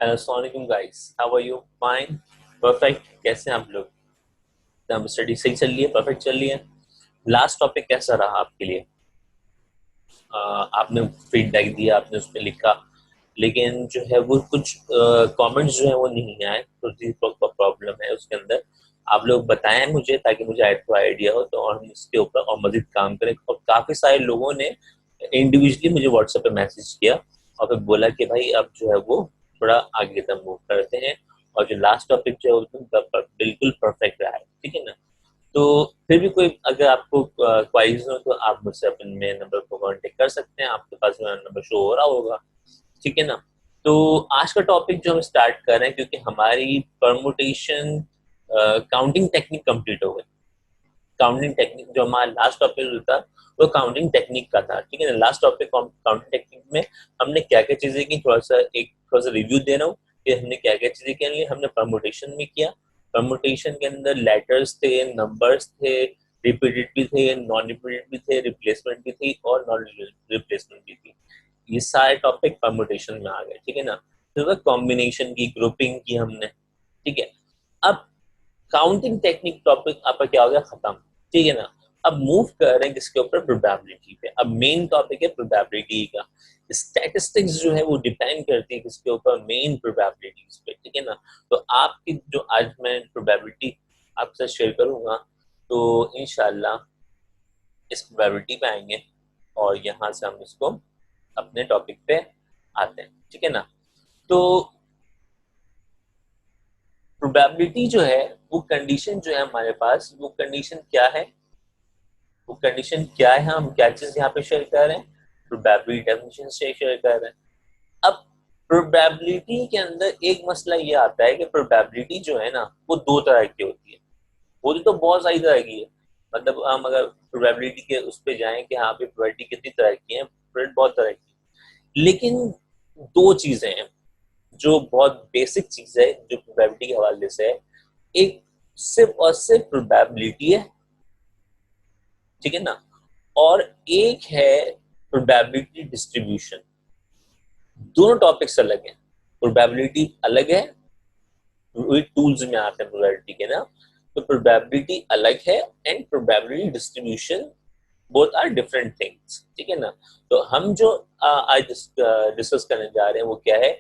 अस्सलाम वालेकुम guys, how are you? Fine, perfect. कैसे हैं आप लोग? तब स्टडी सही चल रही है? परफेक्ट चल रही है? लास्ट टॉपिक कैसा रहा आपके लिए? आपने फीडबैक दिया, आपने उसमें लिखा, लेकिन जो है वो कुछ कमेंट्स जो है वो नहीं आए, तो प्रॉब्लम है उसके अंदर। आप लोग बताएं मुझे, ताकि मुझे आइडिया हो तो और हम इसके ऊपर और मजीद काम करें। और काफी सारे लोगों ने इंडिविजुअली मुझे व्हाट्सएप पे मैसेज किया और फिर बोला कि भाई अब जो है वो थोड़ा आगे तक मूव करते हैं, और जो लास्ट टॉपिक जो है वो बिल्कुल परफेक्ट रहा है। ठीक है ना? तो फिर भी कोई अगर आपको क्वारीज हो तो आप मुझसे अपने नंबर को कांटेक्ट कर सकते हैं, आपके पास मेरा नंबर शो हो रहा होगा। ठीक है ना? तो आज का टॉपिक जो हम स्टार्ट कर रहे हैं, क्योंकि हमारी परमुटेशन काउंटिंग टेक्निक कंप्लीट हो गई। काउंटिंग टेक्निक जो हमारा लास्ट टॉपिक था वो काउंटिंग टेक्निक का था। ठीक है ना? लास्ट टॉपिक काउंटिंग टेक्निक में हमने क्या क्या चीजें की, थोड़ा सा रिव्यू दे रहा हूँ कि हमने क्या क्या चीजें की। हमने परमुटेशन में किया। परमुटेशन के अंदर लेटर्स थे, नंबर्स थे, रिपीटेड भी थे, नॉन रिपीटेड भी थे, रिप्लेसमेंट भी थी और नॉन रिप्लेसमेंट भी थी। ये सारे टॉपिक परमुटेशन में आ गए। ठीक है ना? फिर कॉम्बिनेशन की, ग्रुपिंग की हमने। ठीक है? अब काउंटिंग टेक्निक टॉपिक आपका क्या हो गया, खत्म। ठीक है ना? अब मूव कर रहे हैं किसके ऊपर? प्रोबेबिलिटी पे। अब मेन टॉपिक है प्रोबेबिलिटी का। स्टैटिस्टिक्स जो है वो डिपेंड करती है किसके ऊपर? मेन प्रोबेबिलिटीज पे। ठीक है ना? तो आपकी जो आज मैं प्रोबेबिलिटी आपसे शेयर करूंगा, तो इंशाल्लाह इस प्रोबेबिलिटी पे आएंगे और यहाँ से हम इसको अपने टॉपिक पे आते हैं। ठीक है ना? तो प्रोबेबिलिटी जो है वो कंडीशन जो है हमारे पास, वो कंडीशन क्या है? वो कंडीशन क्या है? हम क्या चीज यहाँ पे शेयर कर रहे हैं? प्रोबेबिलिटी डेफिनेशन से शेयर कर रहे हैं। अब प्रोबेबिलिटी के अंदर एक मसला ये आता है कि प्रोबेबिलिटी जो है ना वो दो तरह की होती है। होती तो बहुत सारी तरह की है। मतलब हम अगर प्रोबेबिलिटी के उस पर जाएं कि हाँ पे प्रोबेबिलिटी कितनी तरह की है, प्रोबेबिलिटी बहुत तरह की है। लेकिन दो चीजें हैं जो बहुत बेसिक चीज है जो प्रोबेबिलिटी के हवाले से है। एक सिर्फ और सिर्फ प्रोबेबिलिटी है। ठीक है ना? और एक है प्रोबेबिलिटी डिस्ट्रीब्यूशन। दोनों टॉपिक्स अलग हैं। प्रोबेबिलिटी अलग है, वही टूल्स में आते हैं प्रोबेबिलिटी के ना। तो प्रोबेबिलिटी अलग है and probability distribution, both are different things. ठीक है ना? तो हम जो आज डिस्कस करने जा रहे हैं वो क्या है?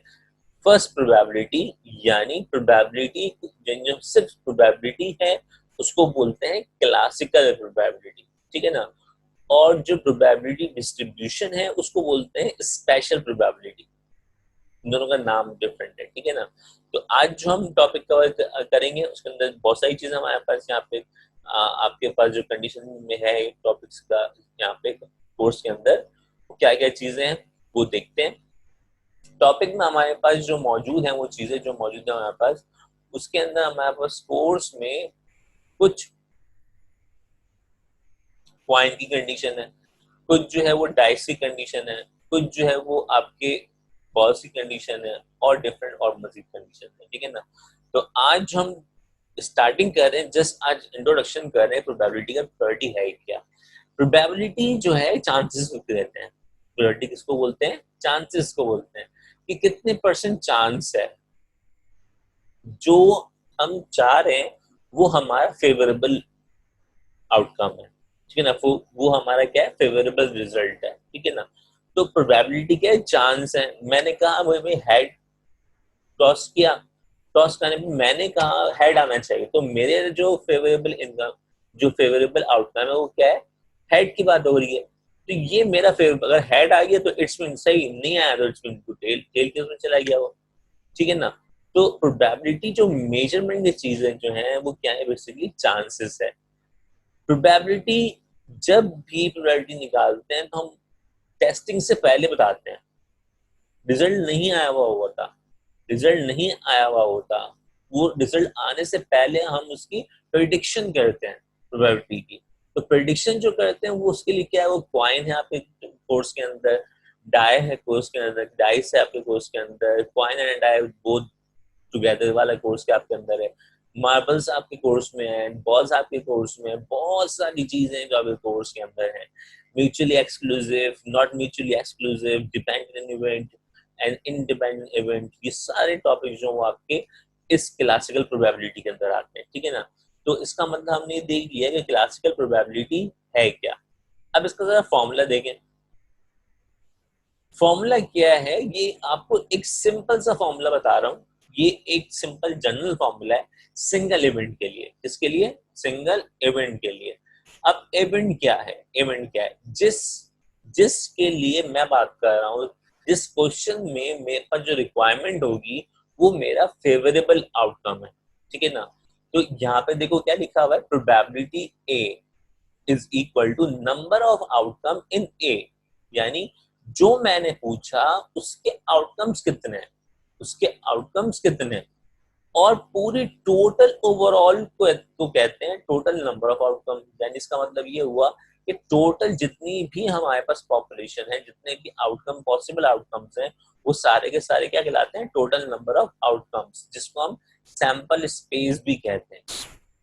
फर्स्ट प्रोबेबिलिटी, यानी प्रोबेबिलिटी जो सिर्फ प्रोबेबिलिटी है उसको बोलते हैं क्लासिकल प्रोबेबिलिटी। ठीक है ना? और जो प्रोबेबिलिटी डिस्ट्रीब्यूशन है उसको बोलते हैं स्पेशल प्रोबेबिलिटी। दोनों का नाम डिफरेंट है। ठीक है ना? तो आज जो हम टॉपिक कवर करेंगे उसके अंदर बहुत सारी चीजें हमारे पास यहाँ पे आपके पास जो कंडीशन में है टॉपिक्स का यहाँ पे कोर्स के अंदर क्या क्या चीजें हैं वो देखते हैं। टॉपिक में हमारे पास जो मौजूद है, वो चीजें जो मौजूद है हमारे पास, उसके अंदर हमारे पास कोर्स में कुछ पॉइंट की कंडीशन है, कुछ जो है वो डाइस की कंडीशन है, कुछ जो है वो आपके बॉल्स की कंडीशन है, और डिफरेंट और मजीद कंडीशन है। ठीक है ना? तो आज हम स्टार्टिंग कर रहे हैं, जस्ट आज इंट्रोडक्शन कर रहे हैं प्रोबेबिलिटी का। प्रोबेबिलिटी है क्या? प्रोबेबिलिटी जो है चांसेस को कहते हैं। प्रोबेबिलिटी किसको बोलते हैं? चांसेस को बोलते हैं, कि कितने परसेंट चांस है जो हम चाह रहे हैं वो हमारा फेवरेबल आउटकम है। ठीक है ना? वो हमारा क्या है? फेवरेबल रिजल्ट है। ठीक है ना? तो प्रोबेबिलिटी क्या है? चांस है। मैंने कहा भाई हेड टॉस किया, टॉस करने पे मैंने कहा हेड आना चाहिए, तो मेरे जो फेवरेबल इनकम, जो फेवरेबल आउटकम है वो क्या है? हेड की बात हो रही है। तो ये मेरा फेवरेबल, अगर हेड आ गया तो इट्स मीन सही, नहीं आया तो it's mean two tail, tail के उसमें चला गया वो। ठीक है ना? तो प्रोबेबिलिटी जो मेजरमेंट की चीजें जो है वो क्या है? बेसिकली चांसेस है। प्रोबेबिलिटी, जब भी प्रोबेबिलिटी निकालते हैं तो हम टेस्टिंग से पहले बताते हैं। रिजल्ट नहीं आया हुआ होता, रिजल्ट नहीं आया हुआ होता, वो रिजल्ट आने से पहले हम उसकी प्रिडिक्शन करते हैं प्रोबेबिलिटी की। तो प्रिडिक्शन जो करते हैं वो उसके लिए क्या है? वो कॉइन है आपके कोर्स के अंदर, डाई है कोर्स के अंदर, डाइस है आपके कोर्स के अंदर, coin and die both together वाला कोर्स के आपके अंदर है, मार्बल्स आपके कोर्स में है, बॉल्स आपके कोर्स में है, बहुत सारी चीजें जो आपके कोर्स के अंदर है। Mutually exclusive, not mutually exclusive, dependent event and independent event, ये सारे टॉपिक जो आपके इस क्लासिकल प्रोबेबिलिटी के अंदर आते हैं, ठीक है ना। तो इसका मतलब हमने देख लिया कि क्लासिकल प्रोबेबिलिटी है क्या। अब इसका जरा फॉर्मूला देखें। फॉर्मूला क्या है, ये आपको एक सिंपल सा फॉर्मूला बता रहा हूँ। ये एक सिंपल जनरल फॉर्मूला है सिंगल इवेंट के लिए। किसके लिए? सिंगल इवेंट के लिए। अब इवेंट क्या है? इवेंट क्या है? जिसके लिए मैं बात कर रहा हूँ, जिस क्वेश्चन में मेरे पास जो रिक्वायरमेंट होगी वो मेरा फेवरेबल आउटकम है, ठीक है ना। तो यहाँ पे देखो क्या लिखा हुआ है, probability A is equal to number of outcome in A, यानी जो मैंने पूछा उसके आउटकम्स कितने हैं, उसके आउटकम्स कितने हैं, और पूरी टोटल ओवरऑल को कहते हैं टोटल नंबर ऑफ आउटकम। यानी इसका मतलब ये हुआ कि टोटल जितनी भी हमारे पास पॉपुलेशन है, जितने भी आउटकम पॉसिबल आउटकम्स हैं, वो सारे के सारे क्या कहलाते हैं? टोटल नंबर ऑफ आउटकम्स, जिसको हम सैंपल स्पेस भी कहते हैं,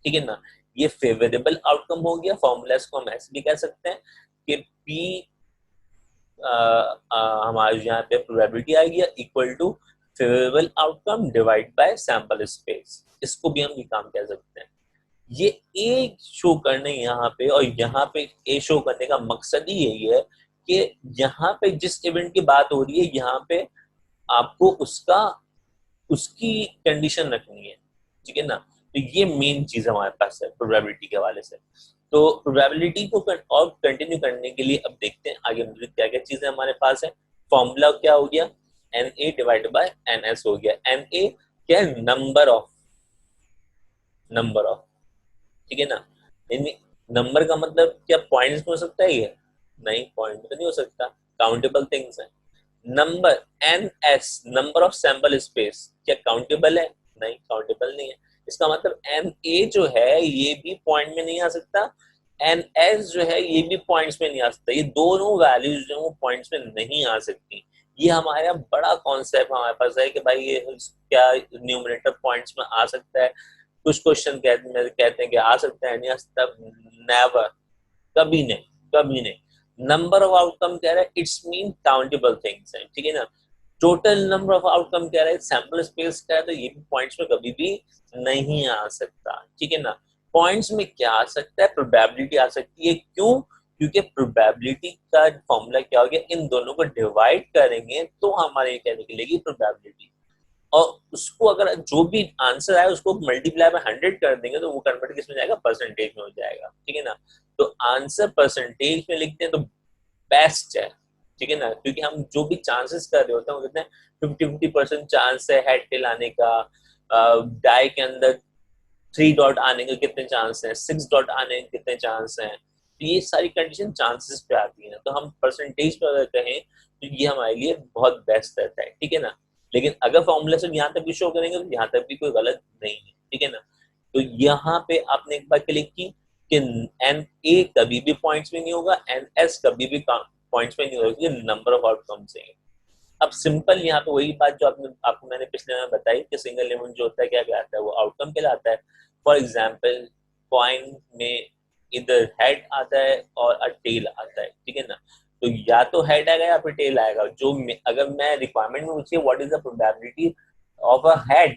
ठीक है ना। ये फेवरेबल आउटकम हो गया। फॉर्मूला को हम ऐसे भी कह सकते हैं कि पी हमारे यहाँ पे प्रोबेबिलिटी आएगी equal to favourable outcome divide by sample space. इसको भी हम ये काम कह सकते हैं। ये ए शो करने यहाँ पे, और यहाँ पे ए शो करने का मकसद ही यही है कि यहाँ पे जिस इवेंट की बात हो रही है, यहाँ पे आपको उसकी कंडीशन रखनी है, ठीक है ना। तो ये मेन चीज हमारे पास है प्रोबेबिलिटी के हवाले से। तो प्रोबेबिलिटी को और कंटिन्यू करने के लिए अब देखते हैं आगे मुझे क्या क्या चीजें हमारे पास है। फॉर्मूला क्या हो गया? N A divide by N S हो गया। एन ए क्या है? नंबर ऑफ, ठीक है ना। नंबर का मतलब क्या पॉइंट्स में हो सकता है? ये नहीं, पॉइंट में तो नहीं हो सकता, काउंटेबल थिंग्स है। Number N S, number of sample space, क्या काउंटेबल है? नहीं, काउंटेबल नहीं है। इसका मतलब एन ए जो है ये भी पॉइंट में नहीं आ सकता, एन एस जो है ये भी पॉइंट्स में नहीं आ सकता। ये दोनों वैल्यूज जो वो पॉइंट्स में नहीं आ सकती। ये हमारा बड़ा कॉन्सेप्ट हमारे पास है कि भाई ये क्या न्यूमरेटर पॉइंट्स में आ सकता है। कुछ क्वेश्चन कहते हैं कि आ सकता है, नहीं आ सकता। नेवर, कभी नहीं, कभी नहीं। नंबर ऑफ आउटकम कह रहा है इट्स मीन काउंटेबल थिंग्स है, ठीक है ना। टोटल नंबर ऑफ आउटकम कह रहा है सैंपल स्पेस का है, तो ये भी पॉइंट्स में कभी भी नहीं आ सकता, ठीक है ना। पॉइंट्स में क्या आ सकता है? प्रोबेबिलिटी आ सकती है। क्यों? क्योंकि प्रोबेबिलिटी का फॉर्मूला क्या हो गया, इन दोनों को डिवाइड करेंगे तो हमारे क्या निकलेगी? प्रोबेबिलिटी। और उसको अगर जो भी आंसर आए उसको मल्टीप्लाई बाय 100 कर देंगे तो वो कन्वर्ट किस में जाएगा? परसेंटेज में हो जाएगा, ठीक है ना। तो आंसर परसेंटेज में लिखते हैं तो बेस्ट है, ठीक है ना। क्योंकि हम जो भी चांसेस कर रहे होते हैं वो कहते हैं 50-50% चांस है हेड टेल आने का, डाई के अंदर 3 डॉट आने के कितने चांस हैं, 6 डॉट आने के कितने चांस हैं। तो ये सारी कंडीशन चांसेस पे आती है। तो हम परसेंटेज पर अगर कहें तो ये हमारे लिए बहुत बेस्ट रहता है, ठीक है ना। लेकिन अगर फॉर्मूला सिर्फ यहाँ तक भी शो करेंगे तो यहाँ तक भी कोई गलत नहीं है, ठीक है ना। तो यहाँ पे आपने एक बार क्लिक की कि एन ए कभी भी पॉइंट्स में नहीं होगा, एन एस कभी भी पॉइंट्स में नहीं होगा, नंबर ऑफ आउटकम्स है। अब सिंपल यहाँ पे वही बात जो आपको मैंने पिछले में बताई कि सिंगल एलिमेंट जो होता है क्या कहलाता है? वो आउटकम कहलाता है। फॉर एग्जाम्पल कॉइन में इधर हेड आता है और टेल आता है, ठीक है ना। तो या तो हेड आएगा या फिर टेल आएगा। अगर मैं रिक्वायरमेंट में पूछिए what is the probability of a head,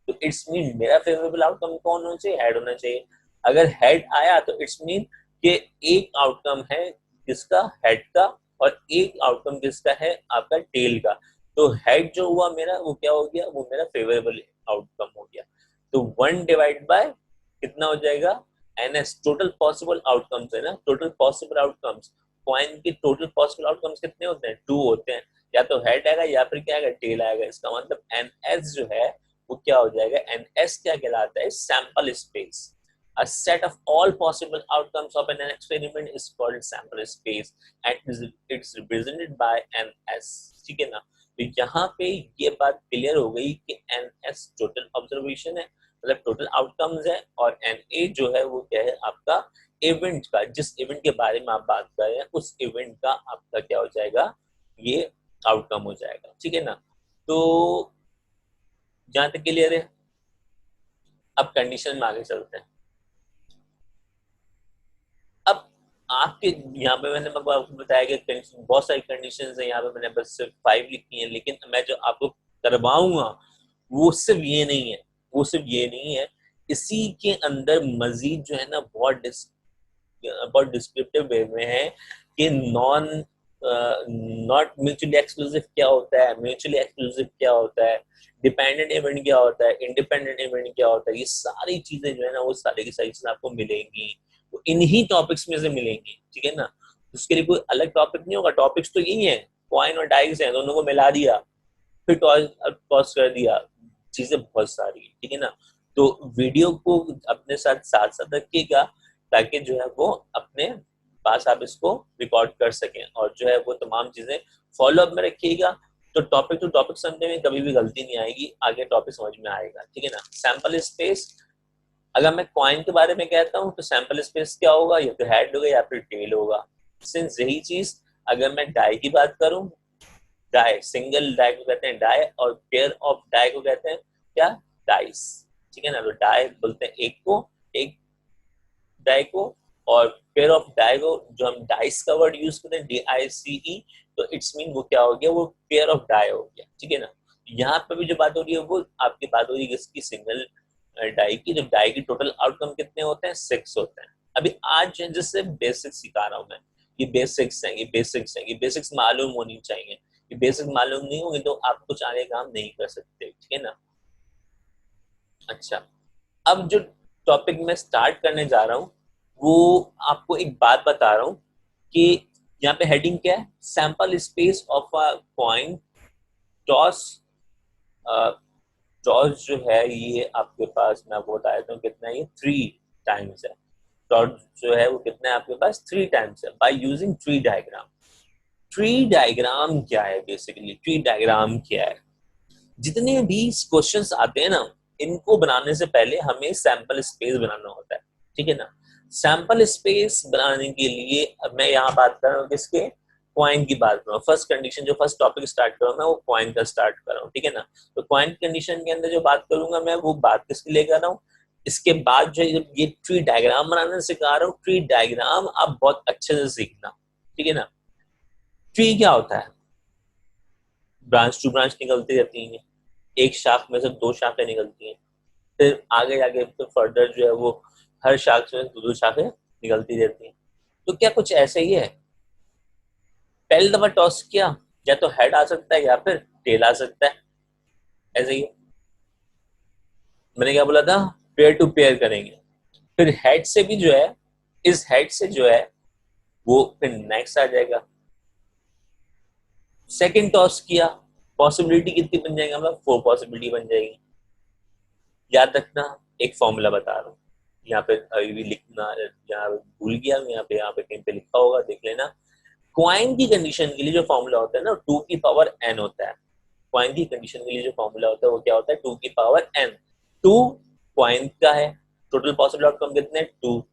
तो इट्स मीन मेरा फेवरेबल आउटकम कौन होना चाहिए? हेड होना चाहिए। अगर हेड आया तो इट्स मीन कि एक आउटकम है किसका? हेड का, और एक आउटकम किसका है? आपका टेल का। तो हेड जो हुआ मेरा वो क्या हो गया? वो मेरा फेवरेबल आउटकम हो गया। तो 1 डिवाइड बाय कितना हो जाएगा? N S, total possible outcomes है ना, टोटल पॉसिबल आउटकम्स। कॉइन के टोटल पॉसिबल आउटकम्स कितने होते हैं? 2 होते हैं। या तो हेड आएगा या फिर क्या आएगा? टेल आएगा। इसका मतलब एन एस जो है वो क्या हो जाएगा? एन एस क्या कहलाता है? Sample space. A set of all possible outcomes of an experiment is called sample space and it's represented by NS, ठीक है ना। तो यहाँ पे ये बात क्लियर हो गई कि NS टोटल ऑब्जर्वेशन है, मतलब टोटल आउटकम्स है, और NA जो है वो क्या है? आपका इवेंट का, जिस इवेंट के बारे में आप बात कर रहे हैं उस इवेंट का आपका क्या हो जाएगा? ये आउटकम हो जाएगा, ठीक है ना। तो जहां तक क्लियर है, अब कंडीशन में आगे चलते हैं। अब आपके यहाँ पे मैंने आपको बताया कि बहुत सारी कंडीशंस है, यहाँ पे मैंने बस सिर्फ 5 लिखी है, लेकिन मैं जो आपको करवाऊंगा वो सिर्फ ये नहीं है, वो सिर्फ ये नहीं है, इसी के अंदर मजीद जो है ना बहुत डिस्क्रिप्टिव वे में है कि नॉट म्यूचुअली एक्सक्लूसिव क्या होता है, म्यूचुअली एक्सक्लूसिव क्या होता है, डिपेंडेंट इवेंट क्या होता है, इंडिपेंडेंट इवेंट क्या होता है, ये सारी चीजें जो है ना वो सारी की सारी चीजें आपको मिलेंगी, वो इन्हीं टॉपिक्स में से मिलेंगी, ठीक है ना। उसके लिए कोई अलग टॉपिक नहीं होगा, टॉपिक्स तो यही है, कॉइन और डाइस है, दोनों को मिला दिया, फिर टॉस कर दिया, चीजें बहुत सारी है, ठीक है ना। तो वीडियो को अपने साथ साथ साथ रखिएगा, ताकि जो है वो अपने पास आप इसको रिकॉर्ड कर सकें, और जो है वो तमाम चीजें फॉलो अप में रखिएगा, तो टॉपिक समझने में कभी भी गलती नहीं आएगी, आगे टॉपिक समझ में आएगा, ठीक है ना। सैंपल स्पेस, अगर मैं कॉइन के बारे में कहता हूँ तो सैंपल स्पेस क्या होगा, या तो हेड होगा या फिर टेल होगा। सिंस यही चीज अगर मैं डाई की बात करूं, डाई सिंगल डाई को कहते हैं डाई, और पेयर ऑफ डाई को कहते हैं क्या, डाइस, ठीक है ना। तो डाई बोलते हैं एक डाई को, और पेयर ऑफ डाई को, जो हम डाइस का वर्ड यूज करते हैं DICE, तो इट्स मीन वो क्या हो गया, वो पेयर ऑफ डाई हो गया, ठीक है ना। यहाँ पे भी जो बात हो रही है वो आपकी बात हो रही है इसकी सिंगल डाई की, जो डाई की टोटल आउटकम कितने होते हैं, 6 होते हैं। अभी आज जिससे बेसिक्स सिखा रहा हूँ मैं, ये बेसिक्स हैं, ये बेसिक्स मालूम होनी चाहिए, ये बेसिक मालूम नहीं होंगे तो आप कुछ आगे काम नहीं कर सकते, ठीक है ना। अच्छा, अब जो टॉपिक मैं स्टार्ट करने जा रहा हूँ वो आपको एक बात बता रहा हूँ कि यहाँ पे हेडिंग क्या है, sample space of a coin toss. Toss जो है ये आपके पास, मैं आपको बता देता हूँ कितना है, ये 3 टाइम्स है। टॉस जो है वो कितना है आपके पास, 3 टाइम्स है, by using tree diagram. Tree diagram क्या है, बेसिकली ट्री डायग्राम क्या है, जितने भी क्वेश्चंस आते हैं ना, इनको बनाने से पहले हमें सैंपल स्पेस बनाना होता है, ठीक है ना। सैंपल स्पेस बनाने के लिए अब मैं यहाँ बात कर रहा हूँ किसके, क्वाइन की बात कर रहा हूँ। फर्स्ट कंडीशन, जो फर्स्ट टॉपिक स्टार्ट कर रहा हूँ मैं, वो क्वाइन का स्टार्ट कर रहा हूँ, ठीक है ना। तो क्वाइन कंडीशन के अंदर जो बात करूंगा मैं, वो बात किसके लिए कर रहा हूँ, इसके बाद जो ये ट्री डायग्राम बनाने सिखा रहा हूँ, ट्री डायग्राम आप बहुत अच्छे से सीखना, ठीक है ना। ट्री क्या होता है, ब्रांच टू ब्रांच निकलती रहती है, एक शाख में से 2 शाखें निकलती हैं, फिर आगे जाके फिर फर्दर जो है वो हर शाख से 2 शाखें निकलती रहती हैं। तो क्या कुछ ऐसे ही है, पहली दफा टॉस किया, या तो हेड आ सकता है या फिर टेल आ सकता है, ऐसे ही है। मैंने क्या बोला था, पेयर टू पेयर करेंगे, फिर हेड से भी जो है, इस हेड से जो है वो फिर नेक्स्ट आ जाएगा। सेकंड टॉस किया, पॉसिबिलिटी कितनी बन जाएगी हमारा, 4 पॉसिबिलिटी बन जाएगी। याद रखना, एक फॉर्मूला बता रहा हूँ, यहाँ पे अभी भी लिखना, यहाँ भूल गया, यहाँ पे कहीं पे लिखा होगा, देख लेना। क्वाइन की कंडीशन के लिए जो फॉर्मूला होता है ना, 2 की पावर n होता है। क्वाइन की कंडीशन के लिए जो फॉर्मूला होता है वो क्या होता है, 2 की पावर n। 2 क्वाइन का है, टोटल पॉसिबल आउटकम कितने, 2।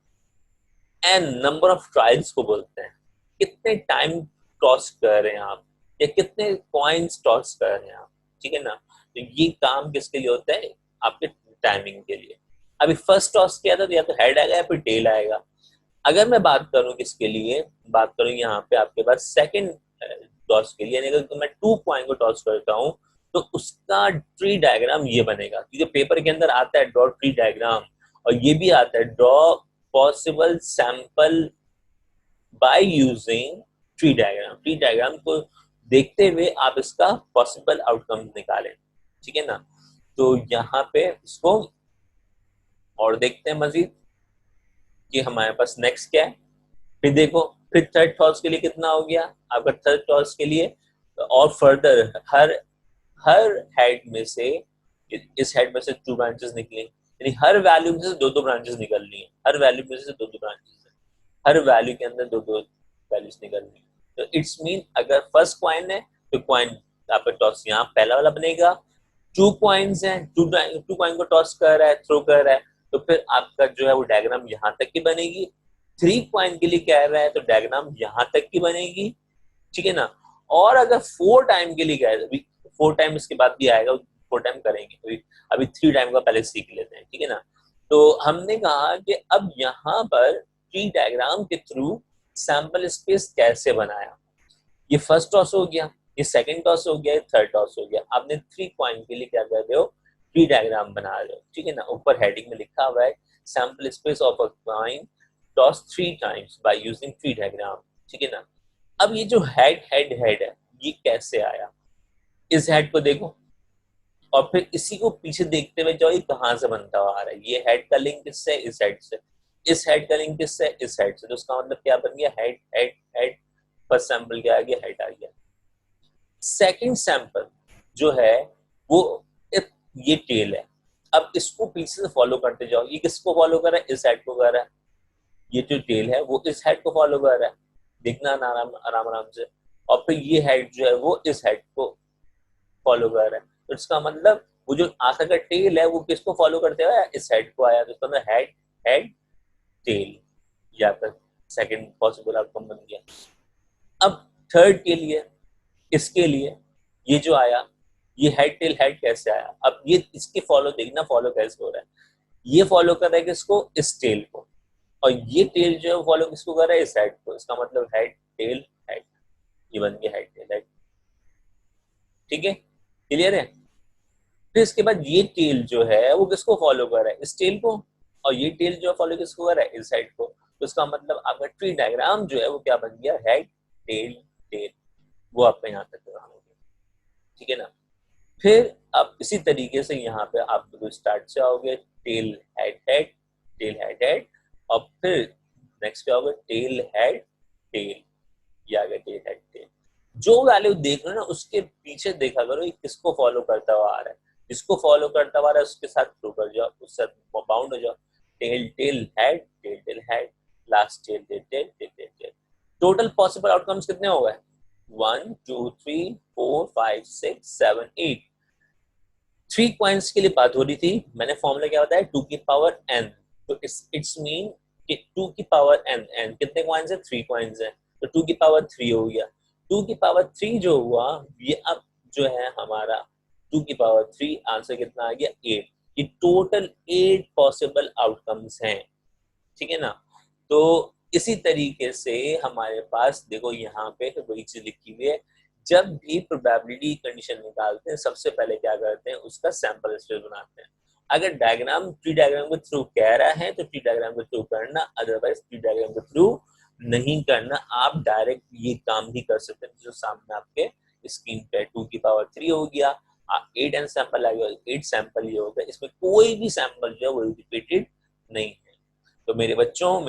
n नंबर ऑफ ट्रायल्स को बोलते हैं, कितने टाइम टॉस कर रहे हैं आप, या कितने कॉइन्स टॉस कर रहे हैं आप, ठीक है ना। तो ये काम किसके लिए होता है, आपके टाइमिंग के लिए। अभी फर्स्ट टॉस किया था तो या तो हेड आएगा या फिर टेल आएगा। अगर मैं बात करूं किसके लिए, बात करूं यहाँ पे आपके पास सेकंड टॉस के लिए, यानी अगर मैं 2 कॉइन को टॉस करता हूं तो उसका ट्री डायग्राम ये बनेगा, क्योंकि पेपर के अंदर आता है ड्रॉ ट्री डायग्राम, और ये भी आता है draw possible sample by using tree diagram. Tree diagram को देखते हुए आप इसका पॉसिबल आउटकम निकालें, ठीक है ना। तो यहाँ पे इसको और देखते हैं मजीद कि हमारे पास नेक्स्ट क्या है। फिर देखो, फिर थर्ड टॉस के लिए कितना हो गया आपका, थर्ड टॉस के लिए और फर्दर हर हर हेड में से, इस हेड में से 2 ब्रांचेस निकली, यानी हर वैल्यू में से 2-2 ब्रांचेस निकलनी है, हर वैल्यू में से 2-2 ब्रांचेस, हर वैल्यू के अंदर 2-2 वैल्यूज निकलनी है। तो इट्स मीन अगर फर्स्ट क्वाइन है तो क्वाइन आपका टॉस यहाँ पहला वाला बनेगा। 2 क्वाइंस हैं, 2 क्वाइन को टॉस कर रहा है, थ्रो कर रहा है, तो फिर आपका जो है वो डायग्राम यहाँ तक की बनेगी। 3 क्वाइन के लिए कह रहा है तो डायग्राम यहाँ तक की बनेगी, ठीक है ना। और अगर 4 टाइम के लिए कह रहा है, 4 टाइम इसके बाद भी आएगा, 4 टाइम करेंगे, अभी 3 टाइम का पहले सीख लेते हैं, ठीक है ना। तो हमने कहा कि अब यहाँ पर ट्री डायग्राम के थ्रू, 3 क्वाइन के लिए कह रहा है तो डायग्राम यहाँ तक की बनेगी, 4 टाइम के लिए कह रहा है तो डायग्राम यहाँ तक की बनेगी, ठीक है ना। तो अगर 4 टाइम के लिए कह रहा है, अभी 3 टाइम का पहले सीख लेते हैं, ठीक है ना। तो हमने कहा कि अब यहाँ पर सैंपल स्पेस कैसे बनाया, ये फर्स्ट टॉस हो गया, ये सेकंड टॉस हो गया, ये थर्ड टॉस हो गया। आपने 3 कॉइन के लिए क्या कर रहे हो, ट्री डायग्राम बना रहे हो, ठीक है ना। ऊपर हेडिंग में लिखा हुआ है sample space of a coin toss 3 times by using tree diagram, ठीक है ना। अब ये जो हेड हेड हेड है, ये कैसे आया, इस हेड को देखो और फिर इसी को पीछे देखते हुए जाओ ये कहां से बनता हुआ आ रहा है। ये हेड का लिंक किससे, इस हेड से, इस हेड का लिंक किससे, इस हेड से। तो उसका मतलब क्या बन गया, head head head. First sample क्या आ गया, हेड आ गया। सेकंड सैंपल जो है वो ये टेल है। अब इसको पीछे से फॉलो करते जाओ, ये किसको फॉलो कर रहा है, इस हेड को कर रहा है। ये जो टेल है वो इस हेड को फॉलो कर रहा है, देखना आराम आराम आराम से। और फिर ये हेड जो है वो इस हेड को फॉलो कर रहा है। तो इसका मतलब वो जो आखिर का टेल है वो किसको फॉलो करते हुए इस हेड को आया। तो इसका मतलब हेड हेड टेल, या फिर सेकंड पॉसिबल आउटकम बन गया। अब थर्ड के लिए, इसके लिए ये जो आया, ये हेड टेल हेड कैसे आया। अब ये इसके फॉलो देखना, फॉलो कैसे हो रहा है। ये फॉलो कर रहा है किसको, इस टेल को, और ये टेल जो है फॉलो किसको कर रहा है, इस हेड को। इसका मतलब हेड टेल हेड, ये बन गया हेड टेल हेड, ठीक है, क्लियर है। फिर इसके बाद ये टेल जो है वो किसको फॉलो कर रहा है, इस टेल को, और ये टेल जो फॉलो किसको कर रहा है, इस साइड को। तो इसका मतलब आपका ट्री डायग्राम जो है वो क्या बन गया, हेड टेल टेल। वो आपका यहाँ तक हो गया, ठीक है ना। फिर आप इसी तरीके से यहाँ पे आप स्टार्ट से आओगे, tail head head, tail head head, और फिर नेक्स्ट पे आओगे टेल हेड टेल, ये आ गया टेल हेड टेल। जो वैल्यू देख रहे हो ना उसके पीछे देखा करो ये किसको फॉलो करता हुआ आ रहा है। जिसको फॉलो करता हुआ आ रहा है उसके साथ थ्रू कर जाओ, उससे बाउंड हो जाओ। Tail tail head, tail tail head, last tail tail tail tail tail tail. Total possible outcomes कितने हो गए, 1 2 3 4 5 6 7 8। 3 कॉइन्स के लिए बात हो रही थी, मैंने फॉर्मूला क्या बताया, 2 की पावर n। तो इट्स मीन कि 2 की पावर n, n कितने कॉइन्स है, 3 कॉइन्स है, तो 2 की पावर 3 हो गया। 2 की पावर 3 जो हुआ ये अब जो है हमारा 2 की पावर 3, आंसर कितना आ गया 8। ये टोटल 8 पॉसिबल आउटकम्स हैं, ठीक है ना। तो इसी तरीके से हमारे पास देखो यहाँ पे वही चीज लिखी हुई है, जब भी प्रोबेबिलिटी कंडीशन निकालते हैं सबसे पहले क्या करते हैं, उसका सैंपल स्पेस बनाते हैं। अगर डायग्राम ट्री डायग्राम के थ्रू कह रहा है तो ट्री डायग्राम के थ्रू करना, अदरवाइज ट्री डायग्राम के थ्रू नहीं करना। आप डायरेक्ट ये काम भी कर सकते हैं जो सामने आपके स्क्रीन पे 2 की पावर 3 हो गया, 8 एन सैंपल आ गया, 8 सैंपल ये होगा, इसमें कोई भी सैंपल जो है वो रिपीटेड नहीं है। तो मेरे बच्चों,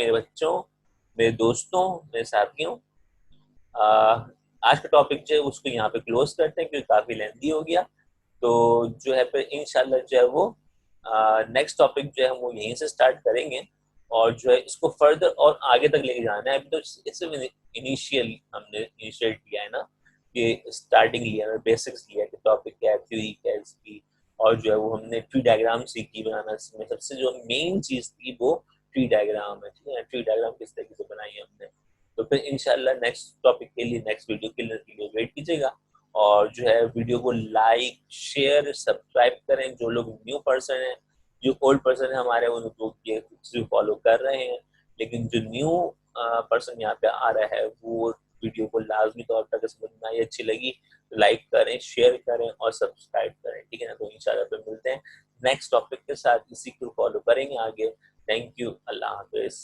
मेरे दोस्तों, मेरे साथियों, आज का टॉपिक जो है उसको यहाँ पे क्लोज करते हैं क्योंकि काफी लेंथी हो गया। तो जो है फिर इंशाल्लाह जो है वो नेक्स्ट टॉपिक जो है हम वो यहीं से स्टार्ट करेंगे, और जो है इसको फर्दर और आगे तक लेके जाना है। अभी तो इससे इनिशियल हमने इनिशिएट किया है ना, कि स्टार्टिंग लिया है, बेसिक्स लिया है कि टॉपिक क्या है, थ्योरी क्या है इसकी, और जो है वो हमने ट्री डायग्राम सीखी बनाना। इसमें सबसे जो मेन चीज थी वो ट्री डायग्राम है, ठीक है। ट्री डायग्राम किस तरीके से बनाई है हमने। तो फिर इंशाल्लाह नेक्स्ट टॉपिक के लिए, नेक्स्ट वीडियो के लिए वेट कीजिएगा। और जो है वीडियो को लाइक शेयर सब्सक्राइब करें। जो लोग न्यू पर्सन है, जो ओल्ड पर्सन है हमारे, उनको ये फॉलो कर रहे हैं, लेकिन जो न्यू पर्सन यहाँ पे आ रहा है वो वीडियो को लाजमी तौर पर समझ में आई, अच्छी लगी तो लाइक करें, शेयर करें और सब्सक्राइब करें, ठीक है ना। तो इंशाल्लाह फिर मिलते हैं नेक्स्ट टॉपिक के साथ, इसी को फॉलो करेंगे आगे। Thank you, Allah Hafiz.